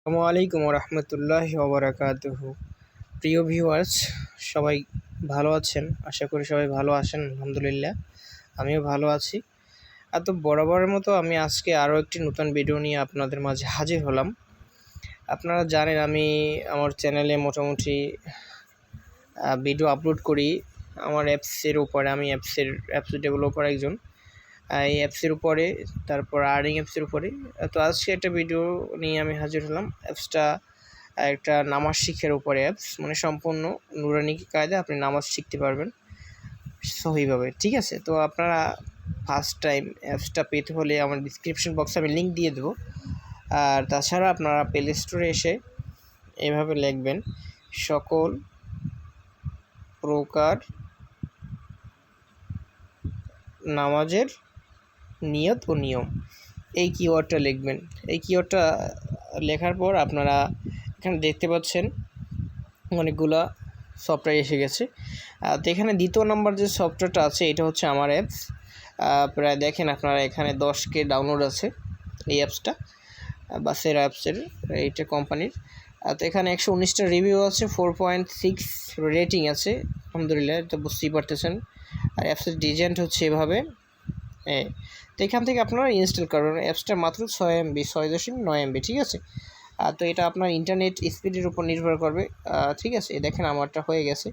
আসসালামু আলাইকুম রহমতুল্লাহি ওয়া বারাকাতুহু। প্রিয় ভিউয়ার্স, সবাই ভালো আছেন? আশা করি সবাই ভালো আছেন। আলহামদুলিল্লাহ, আমিও ভালো আছি। আর তো বরাবরের মতো আমি আজকে আরও একটি নতুন ভিডিও নিয়ে আপনাদের মাঝে হাজির হলাম। আপনারা জানেন আমি আমার চ্যানেলে মোটামুটি ভিডিও আপলোড করি আমার অ্যাপসের উপরে। আমি অ্যাপস ডেভেলপার একজন, এই অ্যাপসের উপরে, তারপর আর্নিং অ্যাপসের উপরে। তো আজকে একটা ভিডিও নিয়ে আমি হাজির হলাম। অ্যাপসটা একটা নামাজ শিক্ষার উপরে অ্যাপস, মানে সম্পূর্ণ নুরানি কায়দায় আপনি নামাজ শিখতে পারবেন সহিভাবে, ঠিক আছে? তো আপনারা ফার্স্ট টাইম অ্যাপসটা পেতে হলে আমার ডিসক্রিপশন বক্সে আমি লিঙ্ক দিয়ে দেবো। আর তাছাড়া আপনারা প্লে স্টোরে এসে এভাবে লিখবেন সকল প্রকার নামাজের নিয়ত ও নিয়ম, এই কিওয়ার্ডটা লিখবেন। এই কিওয়ার্ডটা লেখার পর আপনারা এখানে দেখতে পাচ্ছেন অনেকগুলা সফটওয়্যার এসে গেছে। তো এখানে দ্বিতীয় নম্বর যে সফটওয়্যারটা আছে এটা হচ্ছে আমার অ্যাপস। প্রায় দেখেন আপনারা এখানে 10K ডাউনলোড আছে এই অ্যাপসটা, বাসের অ্যাপসের, এইটা কোম্পানির। তো এখানে 119টা রিভিউ আছে, 4.6 রেটিং আছে। আলহামদুলিল্লাহ, তো বুঝতেই পারতেছেন। আর অ্যাপসের ডিজাইন হচ্ছে এভাবে। তো এখান থেকে আপনারা ইনস্টল করবেন। অ্যাপসটা মাত্র 6 MB, 6.9 MB, ঠিক আছে? তো এটা আপনার ইন্টারনেট স্পিডের উপর নির্ভর করবে, ঠিক আছে? দেখেন আমারটা হয়ে গেছে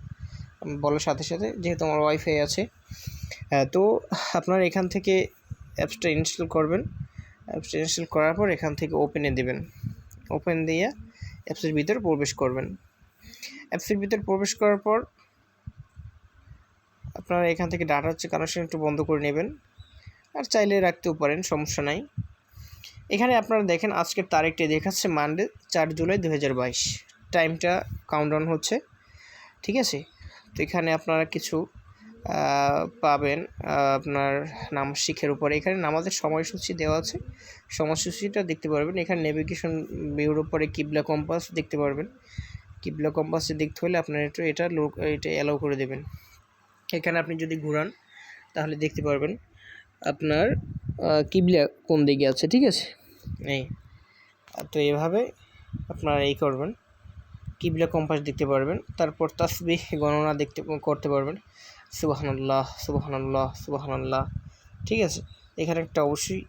বলার সাথে সাথে, যেহেতু আমার ওয়াইফাই আছে। তো আপনারা এখান থেকে অ্যাপসটা ইনস্টল করবেন। অ্যাপসটা ইনস্টল করার পর এখান থেকে ওপেনে দেবেন। ওপেন দিয়ে অ্যাপসের ভিতরে প্রবেশ করবেন। অ্যাপসের ভিতরে প্রবেশ করার পর আপনারা এখান থেকে ডাটা কানেকশন একটু বন্ধ করে নেবেন, আর চাইলে রাখতেও পারেন, সমস্যা নাই। এখানে আপনারা দেখেন আজকের তারিখটি দেখাচ্ছে মানডে 4 জুলাই 2022। টাইমটা কাউন্টডাউন হচ্ছে, ঠিক আছে? তো এখানে আপনারা কিছু পাবেন আপনার নামাজ শিক্ষার উপরে। এখানে নামাজের সময়সূচি দেওয়া আছে, সময়সূচিটা দেখতে পারবেন। এখানে নেভিগেশন ভিউর উপরে কিবলা কম্পাস দেখতে পারবেন। কিবলা কম্পাসে দেখতে হলে আপনার এটা অ্যালাউ করে দেবেন। এখানে আপনি যদি ঘুরান তাহলে দেখতে পারবেন আপনার কিবলা কোন দিকে আছে, ঠিক আছে? এই তো এভাবে আপনারা করবেন, কিবলা কম্পাস দেখতে পারবেন। তারপর তাসবিহ গণনা করতে পারবেন, সুবহানাল্লাহ সুবহানাল্লাহ সুবহানাল্লাহ, ঠিক আছে? এখানে একটা অবশ্যই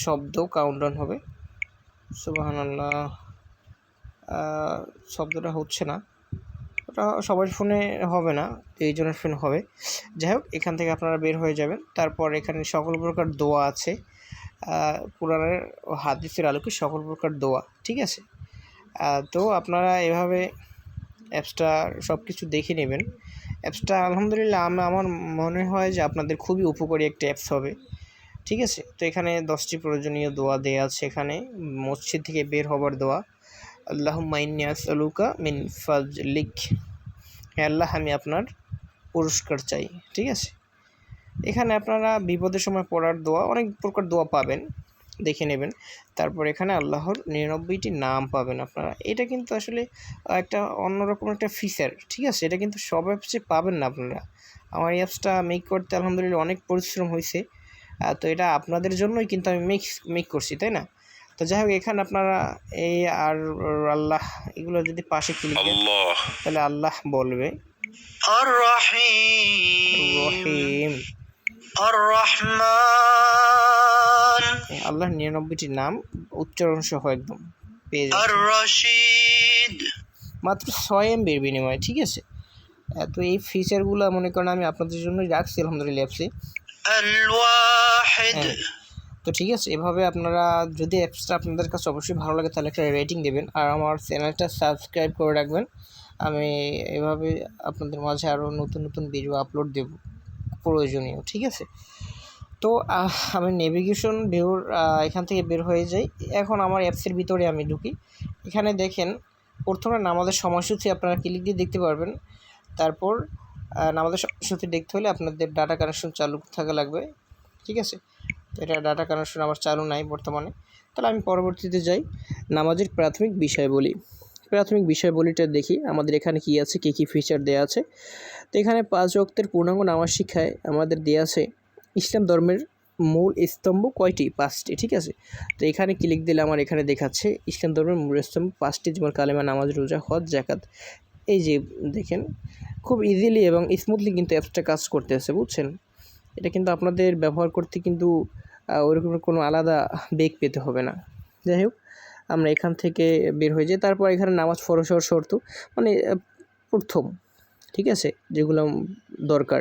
শব্দ কাউন্টডাউন হবে, সুবহানাল্লাহ। শব্দটা হচ্ছে না, ওটা সবার ফোনে হবে না, এইজনের ফোনে হবে। যাই হোক, এখান থেকে আপনারা বের হয়ে যাবেন। তারপর এখানে সকল প্রকার দোয়া আছে, কোরআনের ও হাদিসের আলোকে সকল প্রকার দোয়া, ঠিক আছে? তো আপনারা এভাবে অ্যাপসটা সব কিছু দেখে নেবেন। অ্যাপসটা আলহামদুলিল্লাহ আমার মনে হয় যে আপনাদের খুবই উপকারী একটা অ্যাপস হবে, ঠিক আছে? তো এখানে 10টি প্রয়োজনীয় দোয়া দেওয়া আছে। এখানে মসজিদ থেকে বের হবার দোয়া, আল্লাহুম্মা ইন্নী আসআলুকা মিন ফাজলিক, হে আল্লাহ আমি আপনার পুরস্কার চাই, ঠিক আছে? এখানে আপনারা বিপদের সময় পড়ার দোয়া, অনেক প্রকার দোয়া পাবেন, দেখে নেবেন। তারপর এখানে আল্লাহর 99টি নাম পাবেন আপনারা। এটা কিন্তু আসলে একটা অন্যরকম একটা ফিচার, ঠিক আছে? এটা কিন্তু সব অ্যাপসে পাবেন না আপনারা। আমার এই অ্যাপসটা মেক করতে আলহামদুলিল্লাহ অনেক পরিশ্রম হয়েছে। তো এটা আপনাদের জন্যই কিন্তু আমি মেক করছি, তাই না? তো যাই হোক, এখানে আপনারা এই আর আল্লাহ এগুলো যদি পাশে ক্লিক দেন তাহলে আল্লাহ বলবে আর রহিম আর রহমান, আল্লাহর 99টি নাম উচ্চারণ সহ একদম পেয়ে যাচ্ছেন মাত্র 6 MBর বিনিময়ে, ঠিক আছে? তো এই ফিচারগুলো মনে করেন আমি আপনাদের জন্যই রাখছি আলহামদুলিল্লাহ অ্যাপসে। তো ঠিক আছে, এভাবে আপনারা যদি অ্যাপসটা আপনাদের কাছে অবশ্যই ভালো লাগে তাহলে একটা রেটিং দেবেন, আর আমার চ্যানেলটা সাবস্ক্রাইব করে রাখবেন। আমি এভাবে আপনাদের মাঝে আরও নতুন নতুন ভিডিও আপলোড দেব প্রয়োজনীয়, ঠিক আছে? তো আমি নেভিগেশন ভিউর এখান থেকে বের হয়ে যাই। এখন আমার অ্যাপসের ভিতরে আমি ঢুকি। এখানে দেখেন প্রথমে নামাজের সময়সূচি আপনারা ক্লিক দিয়ে দেখতে পারবেন। তারপর নামাজের সময়সূচি দেখতে হলে আপনাদের ডাটা কানেকশন চালু থাকা লাগবে, ঠিক আছে? তো এটা ডাটা কানেকশন আমার চালু নাই বর্তমানে। তাহলে আমি পরবর্তীতে যাই নামাজের প্রাথমিক বিষয়বলী। প্রাথমিক বিষয়বলীটা দেখি আমাদের এখানে কী আছে, কী কী ফিচার দেওয়া আছে। তো এখানে 5 ওয়াক্তের পূর্ণাঙ্গ নামাজ শিক্ষায় আমাদের দেওয়া আছে ইসলাম ধর্মের মূল স্তম্ভ কয়টি? 5টি। ঠিক আছে, তো এখানে ক্লিক দিলে আমার এখানে দেখাচ্ছে ইসলাম ধর্মের মূল স্তম্ভ 5টি, যেমন কালেমা, নামাজ, রোজা, হজ, জাকাত। এই যে দেখেন খুব ইজিলি এবং স্মুথলি কিন্তু অ্যাপসটা কাজ করতেছে, বুঝছেন? এটা কিন্তু আপনাদের ব্যবহার করতে কিন্তু ওইরকম কোনো আলাদা বেগ পেতে হবে না। যাই হোক, আমরা এখান থেকে বের হয়ে যাই। তারপর এখানে নামাজ ফরজ হওয়ার শর্ত, মানে প্রথম, ঠিক আছে, যেগুলো দরকার।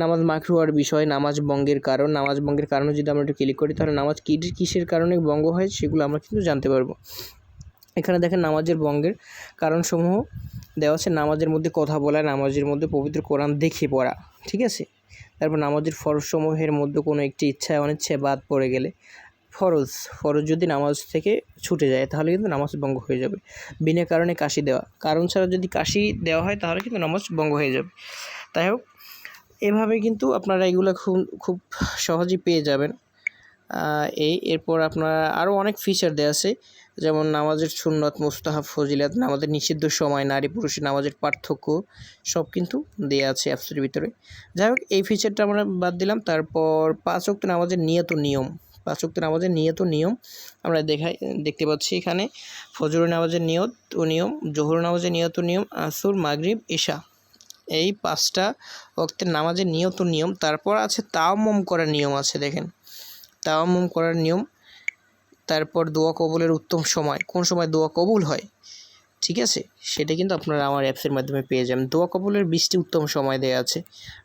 নামাজ মাকরুহ হওয়ার বিষয়, নামাজ ভঙ্গের কারণ, নামাজ ভঙ্গের কারণে যদি আমরা একটু ক্লিক করি তাহলে নামাজ কিসের কারণে ভঙ্গ হয় সেগুলো আমরা কিন্তু জানতে পারবো। এখানে দেখেন নামাজের ভঙ্গের কারণসমূহ দেওয়া আছে। নামাজের মধ্যে কথা বলা, নামাজের মধ্যে পবিত্র কোরআন দেখে পড়া, ঠিক আছে। তারপর নামাজের ফরজসমূহের মধ্যে কোনো একটি ইচ্ছায় অনিচ্ছায় বাদ পড়ে গেলে, ফরজ যদি নামাজ থেকে ছুটে যায় তাহলে কিন্তু নামাজ ভঙ্গ হয়ে যাবে। বিনা কারণে কাশি দেওয়া, কারণ ছাড়া যদি কাশি দেওয়া হয় তাহলে কিন্তু নামাজ ভঙ্গ হয়ে যাবে। তাই হোক, এভাবে কিন্তু আপনারা এগুলো খুব সহজেই পেয়ে যাবেন। এরপর আপনারা আরও অনেক ফিচার দেওয়া আছে, যেমন নামাজের সুন্নত, মুস্তাহাব, ফজিলাত, নামাজের নিষিদ্ধ সময়, নারী পুরুষের নামাজের পার্থক্য, সব কিন্তু দেওয়া আছে অ্যাপসের ভিতরে। যাই হোক, এই ফিচারটা আমরা বাদ দিলাম। তারপর 5 ওয়াক্ত নামাজের নিয়ম, 5 ওয়াক্ত নামাজের নিয়ম আমরা দেখতে পাচ্ছি এখানে। ফজর নামাজের নিয়ত ও নিয়ম, জোহর নামাজের নিয়ত ও নিয়ম, আসর, মাগরিব, ইশা, এই 5টা ওয়াক্তের নামাজের নিয়ত ও নিয়ম। তারপর আছে তায়াম্মুম করার নিয়ম আছে, দেখেন তায়াম্মুম করার নিয়ম। তারপর দোয়া কবুলের উত্তম সময়, কোন সময় দোয়া কবুল হয়, ঠিক আছে, সেটা কিন্তু আপনারা আমার অ্যাপসের মাধ্যমে পেয়ে যাবেন। দোয়া কবুলের 20টি উত্তম সময় দেওয়া আছে।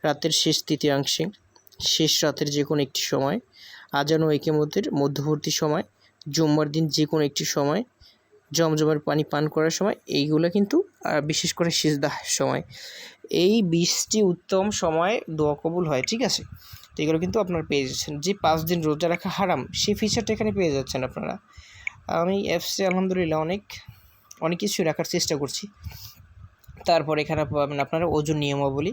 রাতের শেষ তৃতীয়াংশে, শেষ রাতের যে কোনো একটি সময়, আজান ও ইকামতের মধ্যবর্তী সময়, জুম্মার দিন যে কোনো একটি সময়, জমজমের পানি পান করার সময়, এইগুলো কিন্তু বিশেষ করে সিজদার সময়, এই 20টি উত্তম সময় দোয়া কবুল হয়, ঠিক আছে। তো এগুলো কিন্তু আপনারা পেয়ে যাচ্ছেন। যে 5 দিন রোজা রাখা হারাম, সেই ফিচারটা এখানে পেয়ে যাচ্ছেন আপনারা। আমি অ্যাপসে আলহামদুলিল্লাহ অনেক কিছু রাখার চেষ্টা করছি। তারপর এখানে পাবেন আপনারা ওজুর নিয়মাবলী,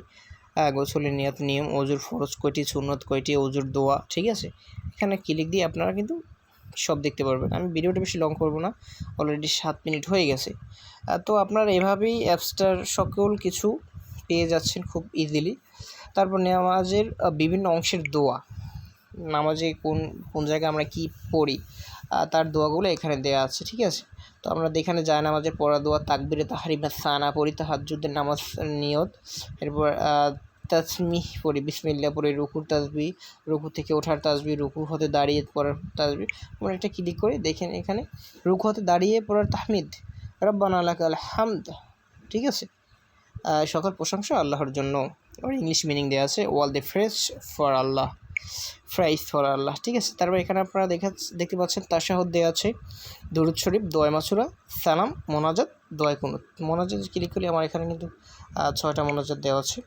গোসলের নিয়ম, ওজুর ফরজ কয়টি, সুন্নত কয়টি, ওজুর দোয়া, ঠিক আছে। এখানে ক্লিক দিয়ে আপনারা কিন্তু সব দেখতে পারবেন। আমি ভিডিওটা বেশি লং করব না, অলরেডি 7 মিনিট হয়ে গেছে। তো আপনারা এভাবেই অ্যাপসটার সকল কিছু পেয়ে যাচ্ছেন খুব ইজিলি। তারপর নামাজের বিভিন্ন অংশের দোয়া, নামাজে কোন জায়গায় আমরা কি পড়ি তার দোয়াগুলো এখানে দেওয়া আছে, ঠিক আছে। তো আমরা এখানে যায় নামাজের পড়া দোয়া, তাকবীরে তাহরিমা সানা পড়ি, তাহাজ্জুদের নামাজ নিয়ত, এরপর তাসমিহ পড়ি, বিসমিল্লাহ পড়ি, রুকুর তাসবিহ, রুকু থেকে ওঠার তাসবিহ, রুকু হতে দাঁড়িয়ে পড়ার তাসবিহ। আমরা একটা ক্লিক করে দেখেন এখানে রুকু হতে দাঁড়িয়ে পড়ার তাহমিদ, রব্বানা লাকাল হামদ, ঠিক আছে। সকল প্রশংসা আল্লাহর জন্য। আর ইংলিশ মিনিং দেওয়া আছে, ওয়াল দ্য প্রাইজ ফর আল্লাহ, ঠিক আছে। তারপর এখানে আপনারা দেখতে পাচ্ছেন তাশাহুদ দেওয়া আছে, দুরূদ শরীফ, দোয়া মাসুরা, সালাম, মোনাজাত, দোয়া কুনুত। মোনাজাত ক্লিক করলে আমার এখানে কিন্তু 6টা মোনাজাত দেওয়া আছে,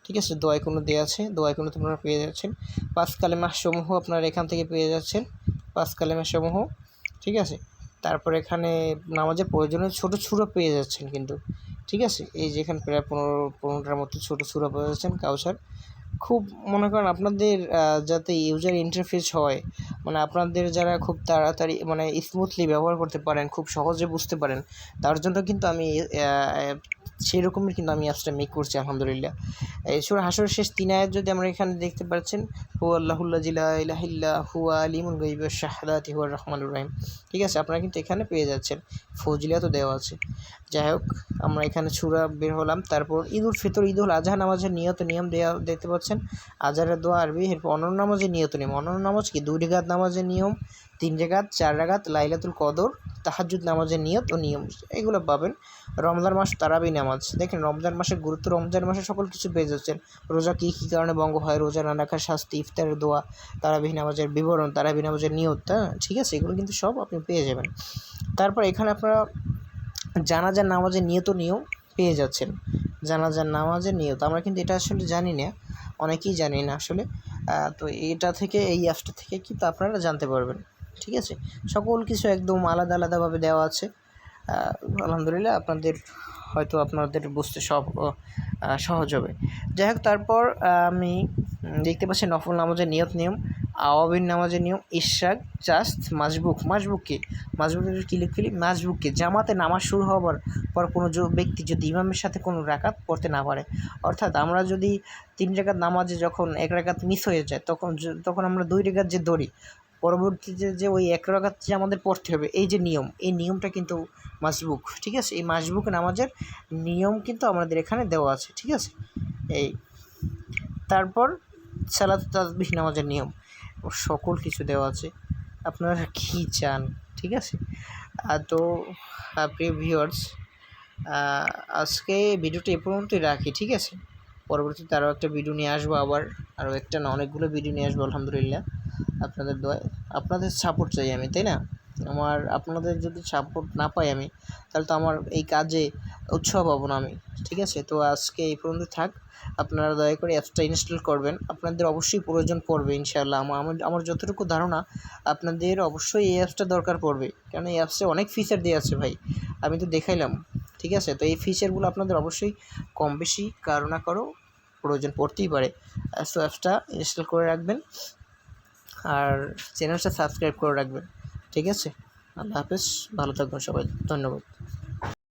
ঠিক আছে। দোয়া কুনুত দেওয়া আছে, দোয়া কুনুত আপনারা পেয়ে যাচ্ছেন। 5 কালেমা সমূহ আপনারা এখান থেকে পেয়ে যাচ্ছেন, 5 কালেমা সমূহ, ঠিক আছে। তারপর এখানে নামাজের প্রয়োজনীয় ছোটো সূরা পেয়ে যাচ্ছেন কিন্তু, ঠিক আছে। এই যে এখানে প্রায় 15টার মতো ছোটো সূরা পেয়ে যাচ্ছেন। কাউসার, খুব মনে করেন আপনাদের যাতে ইউজার ইন্টারফেস হয়, মানে আপনাদের যারা খুব তাড়াতাড়ি মানে স্মুথলি ব্যবহার করতে পারেন, খুব সহজে বুঝতে পারেন, তার জন্য কিন্তু আমি সেই রকমের কিন্তু আমি অ্যাপসটা মেক করছি আলহামদুলিল্লাহ। এই সূরা হাশরের শেষ 3 আয়াত যদি আমরা এখানে দেখতে পাচ্ছেন, হু আল্লাহুল্লাযী লা ইলাহা ইল্লা হুয়া আলিমুল গায়বি ওয়াশ শাহাদাতি হুয়ার রহমানুর রহিম, ঠিক আছে। আপনারা কিন্তু এখানে পেয়ে যাচ্ছেন, ফজিলাতও দেওয়া আছে। যাই হোক, আমরা এখানে সূরা বের হলাম। তারপর ঈদুল ফিতর, ঈদুল আজহা নামাজের নিয়ম দেওয়া দেখতে পাচ্ছেন, আজারের দোয়া আরবি। এরপর অনন্য নামাজের নিয়ম, অনন্য নামাজ কি 2 রাকাত নামাজের নিয়ম, 3 রাকাত, 4 রাকাত, লাইলাতুল কদর, তাহাজ্জুদ নামাজের নিয়ত ও নিয়ম, এগুলো পাবেন। রমজান মাস তারাবি নামাজ, দেখেন রমজান মাসের গুরুত্ব, রমজান মাসে সকল কিছু পেয়ে যাচ্ছেন। রোজা কী কারণে ভঙ্গ হয়, রোজা না রাখার শাস্তি, ইফতারের দোয়া, তারাবি নামাজের বিবরণ, তারাবি নামাজের নিয়ত, ঠিক আছে, এগুলো কিন্তু সব আপনি পেয়ে যাবেন। তারপর এখানে আপনারা জানাজার নামাজের নিয়ত নিয়ম পেয়ে যাচ্ছেন। জানাজার নামাজের নিয়ত আমরা কিন্তু এটা আসলে জানি না, অনেকেই জানি না আসলে। তো এটা থেকে, এই অ্যাপসটা থেকে কিন্তু আপনারা জানতে পারবেন, ঠিক আছে। সকল কিছু একদম আলাদাভাবে দেওয়া আছে। আলহামদুলিল্লাহ, আপনাদের বুঝতে সহজ হবে। যাই হোক, তারপর আমি দেখতে পাচ্ছি নফল নামাজের নিয়ম, আওয়াবিন নামাজের নিয়ম ইশরাক জাস্ট মাসবুককে কি লিখলি মাসবুককে জামাতে নামাজ শুরু হওয়ার পর কোনো ব্যক্তি যদি ইমামের সাথে কোনো রাকাত পড়তে না পারে, অর্থাৎ আমরা যদি 3 রাকাত নামাজে যখন 1 রাকাত মিস হয়ে যায় তখন আমরা 2 রাকাত যে ধরি, পরবর্তীতে যে ওই 1 রাকাত যে আমাদের পড়তে হবে, এই যে নিয়ম, এই নিয়মটা কিন্তু মাসবুক, ঠিক আছে? এই মাসবুক নামাজের নিয়ম কিন্তু আমাদের এখানে দেওয়া আছে, ঠিক আছে? এই তারপর সালাত তাসবিহ নামাজের নিয়ম সকল কিছু দেওয়া আছে, আপনারা কী চান, ঠিক আছে? তো প্রিয় ভিউয়ার্স, আজকে ভিডিওটা এ পর্যন্তই রাখি, ঠিক আছে? পরবর্তীতে আরও একটা ভিডিও নিয়ে আসবো, আরও একটা না অনেকগুলো ভিডিও নিয়ে আসবো আলহামদুলিল্লাহ। আপনাদের দোয়ায়, আপনাদের সাপোর্ট চাই আমি, তাই না? আপনাদের যদি সাপোর্ট না পাই আমি, তাহলে তো আমার এই কাজে উৎসাহ পাবো না আমি, ঠিক আছে? তো আজকে এই পর্যন্ত থাক। আপনারা দয়া করে অ্যাপসটা ইনস্টল করবেন, আপনাদের অবশ্যই প্রয়োজন পড়বে ইনশাআল্লাহ। আমার যতটুকু ধারণা আপনাদের অবশ্যই এই অ্যাপসটা দরকার পড়বে, কারণ এই অ্যাপসে অনেক ফিচার দেওয়া আছে ভাই, আমি তো দেখাইলাম, ঠিক আছে? তো এই ফিচারগুলো আপনাদের অবশ্যই কম বেশি কারো না কারো প্রয়োজন পড়তেই পারে। সো অ্যাপসটা ইনস্টল করে রাখবেন আর চ্যানেলটা সাবস্ক্রাইব করে রাখবেন, ঠিক আছে? আল্লাহ হাফেজ, ভালো থাকবেন সবাই, ধন্যবাদ।